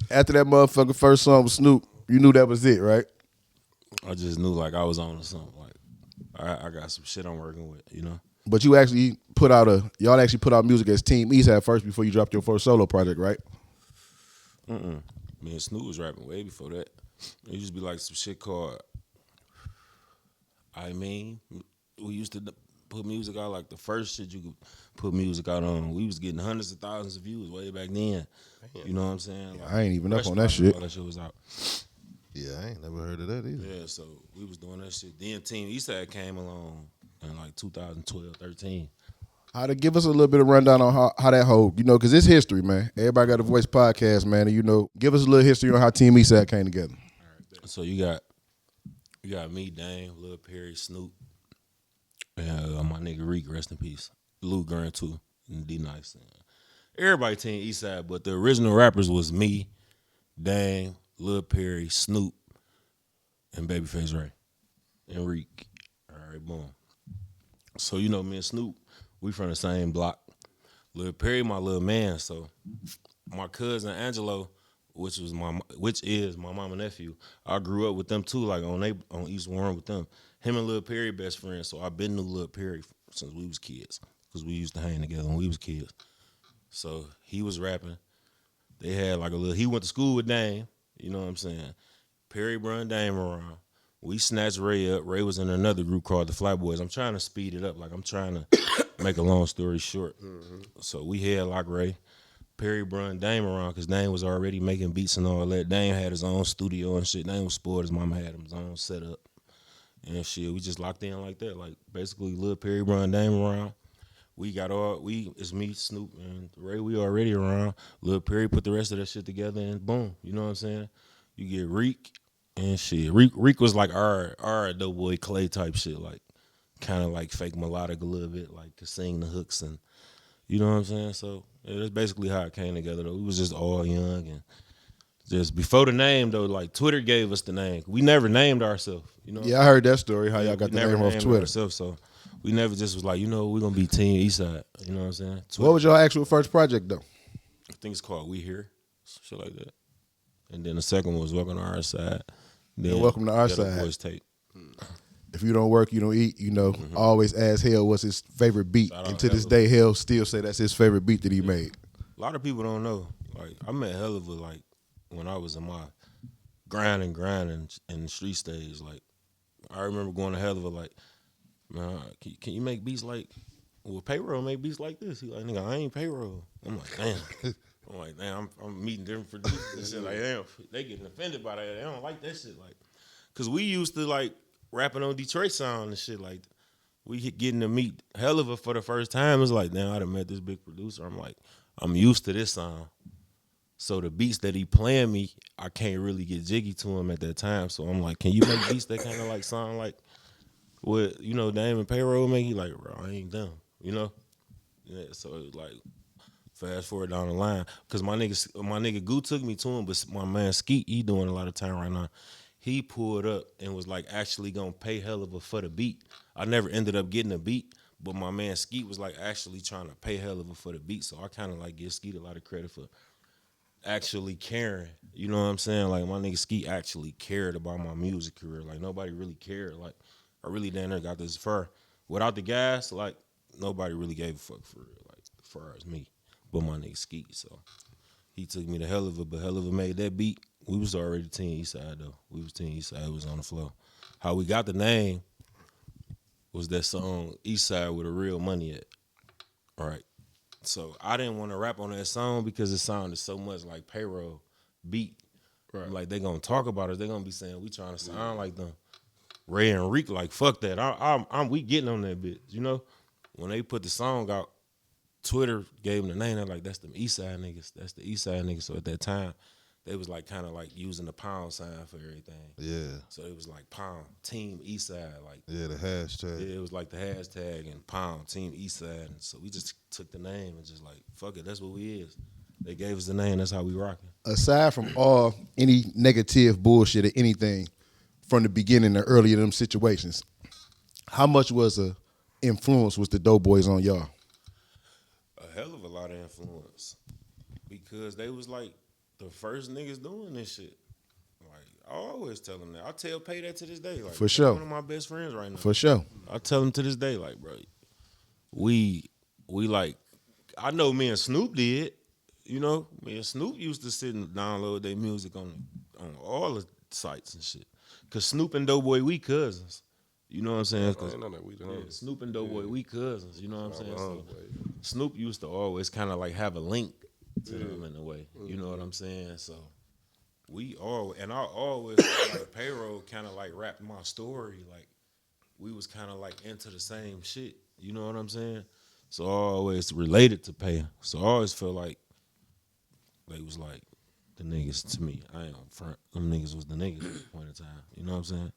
After that motherfucker first song with Snoop, you knew that was it, right? I just knew like I was on to something. Like I got some shit I'm working with, you know. But you actually y'all actually put out music as Team Eastside first before you dropped your first solo project, right? Me and Snoop was rapping way before that. It used to be like some shit called I mean, we used to put music out like the first shit you could put music out on. We was getting hundreds of thousands of views way back then. You know what I'm saying? Like, I ain't even up on that Restaurant and shit. all that shit was out. Yeah, I ain't never heard of that either. Yeah, so we was doing that shit. Then Team Eastside came along in like 2012, 13. Give us a little bit of rundown on how that whole, because it's history, man. Everybody got a voice podcast, man, and give us a little history on how Team Eastside came together. So you got me, Dame, Lil Perry, Snoop, and my nigga Reek, rest in peace. Lou Grant too, and D Nice. Everybody Team Eastside, but the original rappers was me, Dame, Lil Perry, Snoop, and Babyface Ray, and Reek. All right, boom. So me and Snoop, we from the same block. Lil Perry, my little man. So my cousin Angelo, which is my mama and nephew, I grew up with them too, like on East Warren with them. Him and Lil Perry best friends. So I've been to Lil Perry since we was kids, because we used to hang together when we was kids. So he was rapping. They had like he went to school with Dame, you know what I'm saying? Perry brung Dame around. We snatched Ray up. Ray was in another group called the Flatboys. I'm trying to speed it up. Like, I'm trying to make a long story short. So we had like Ray. Perry brung Dame around because Dame was already making beats and all that. Dame had his own studio and shit. Dame was spoiled. His mama had his own setup and shit. We just locked in like that. Like, basically, Lil Perry brung Dame around. It's me, Snoop, and Ray. We already around. Lil Perry put the rest of that shit together, and boom. You know what I'm saying? You get Reek and shit. Reek was like our Doughboy Clay type shit, like kind of like fake melodic a little bit, like could sing the hooks and you know what I'm saying. So yeah, that's basically how it came together. Though we was just all young and just before the name though, like Twitter gave us the name. We never named ourselves. You know. Yeah, I heard that story. How Yeah, y'all got we the name never off named Twitter? ourselves, so we never just was like, we're gonna be Team Eastside. You know what I'm saying? Twitter. What was your actual first project though? I think it's called We Here, shit like that. And then the second one was Welcome to Our Side. Then Welcome to Our Ghetto Side. Boys Tape. If you don't work, you don't eat. I always ask Hell what's his favorite beat, Shout out and to this Hella. day, Hell still say that's his favorite beat that he made. A lot of people don't know. Like, I met Helluva like when I was in my grinding in the street stage. Like, I remember going to Helluva like, man, can you make beats like, well, Payroll make beats like this? He like, nigga, I ain't Payroll. I'm like, damn. I'm meeting different producers and shit. Like, damn, they getting offended by that. They don't like that shit. Like, cause we used to like rapping on Detroit sound and shit. Like, we getting to meet Helluva for the first time. It's like, damn, I done met this big producer. I'm like, I'm used to this sound. So the beats that he playing me, I can't really get jiggy to him at that time. So I'm like, can you make beats that kind of like sound like what, Dame and Payroll make? He like, bro, I ain't them, Yeah, so it was like, fast forward down the line, because my nigga Goo took me to him, but my man Skeet, he doing a lot of time right now. He pulled up and was like actually gonna pay Helluva for the beat. I never ended up getting a beat, but my man Skeet was like actually trying to pay Helluva for the beat. So I kind of like give Skeet a lot of credit for actually caring. You know what I'm saying? Like, my nigga Skeet actually cared about my music career. Like, nobody really cared. Like, I really damn near got this far. Without the gas, like, nobody really gave a fuck for real, like, as far as me. But my nigga Skeet, so he took me to Helluva, but Helluva made that beat. We was already Team Eastside though. We was Team Eastside. It was on the flow. How we got the name was that song Eastside with a real money at. All right. So I didn't want to rap on that song because it sounded so much like Payroll beat. Right. Like, they gonna talk about it. They gonna be saying we trying to sound like them. Ray and Reek like, fuck that. We getting on that bitch. When they put the song out, Twitter gave them the name. They're like, that's them Eastside niggas. That's the Eastside niggas. So at that time, they was like kind of like using the pound sign for everything. Yeah. So it was like pound, Team Eastside. Like, Yeah, the hashtag. yeah, it was like the hashtag and pound, Team Eastside. And so we just took the name and just like, fuck it, that's what we is. They gave us the name, that's how we rocking. Aside from any negative bullshit or anything from the beginning or early in them situations, how much was a influence was the Doughboys on y'all? A hell of a lot of influence. Because they was like the first niggas doing this shit. Like I always tell them that. I tell Pay that to this day. Like For sure. One of my best friends right now. For sure. I tell him to this day, like, bro, we like. I know me and Snoop did. You know, me and Snoop used to sit and download their music on all the sites and shit. Cause Snoop and Doughboy, we cousins. You know what I'm saying? I ain't know that we the homies. Snoop and Doughboy, we cousins. You know what I'm saying? So, Homeboy. Snoop used to always kind of like have a link to them in a way. You know what I'm saying? So I always felt like Payroll kind of like rapped my story. Like we was kind of like into the same shit. You know what I'm saying? So I always related to Pay. So I always felt like they was like the niggas to me. I ain't on front. Them niggas was the niggas at the point in time. You know what I'm saying?